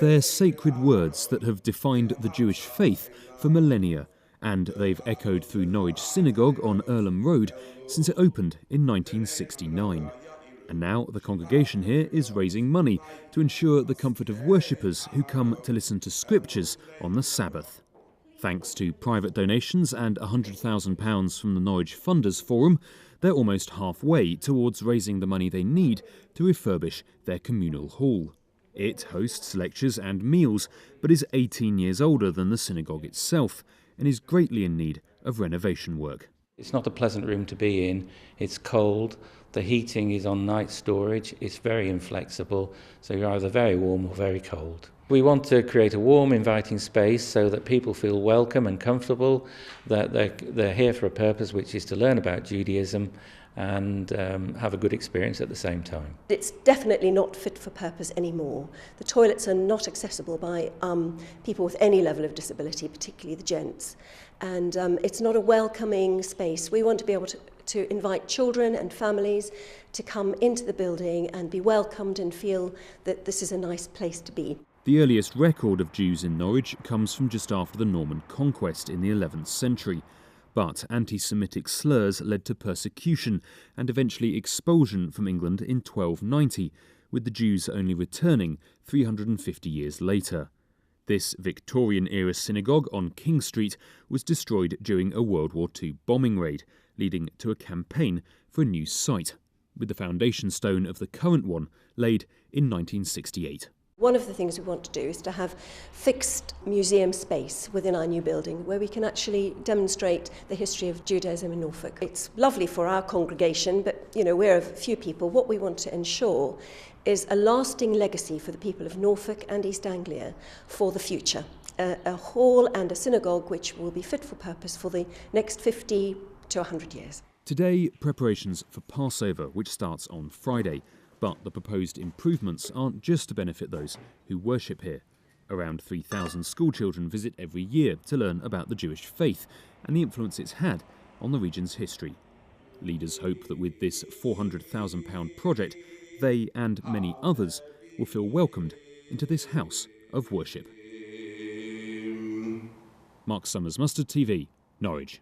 They're sacred words that have defined the Jewish faith for millennia, and they've echoed through Norwich Synagogue on Earlham Road since it opened in 1969. And now the congregation here is raising money to ensure the comfort of worshippers who come to listen to scriptures on the Sabbath. Thanks to private donations and £100,000 from the Norwich Funders Forum, they're almost halfway towards raising the money they need to refurbish their communal hall. It hosts lectures and meals, but is 18 years older than the synagogue itself and is greatly in need of renovation work. It's not a pleasant room to be in. It's cold. The heating is on night storage. It's very inflexible, so you're either very warm or very cold. We want to create a warm, inviting space so that people feel welcome and comfortable, that they're here for a purpose, which is to learn about Judaism and have a good experience at the same time. It's definitely not fit for purpose anymore. The toilets are not accessible by people with any level of disability, particularly the gents. And it's not a welcoming space. We want to be able to invite children and families to come into the building and be welcomed and feel that this is a nice place to be. The earliest record of Jews in Norwich comes from just after the Norman conquest in the 11th century. But anti-Semitic slurs led to persecution and eventually expulsion from England in 1290, with the Jews only returning 350 years later. This Victorian-era synagogue on King Street was destroyed during a World War II bombing raid, leading to a campaign for a new site, with the foundation stone of the current one laid in 1968. One of the things we want to do is to have fixed museum space within our new building where we can actually demonstrate the history of Judaism in Norfolk. It's lovely for our congregation, but we're a few people. What we want to ensure is a lasting legacy for the people of Norfolk and East Anglia for the future. A hall and a synagogue which will be fit for purpose for the next 50 to 100 years. Today, preparations for Passover, which starts on Friday. But the proposed improvements aren't just to benefit those who worship here. Around 3,000 schoolchildren visit every year to learn about the Jewish faith and the influence it's had on the region's history. Leaders hope that with this £400,000 project, they and many others will feel welcomed into this house of worship. Mark Summers, Mustard TV, Norwich.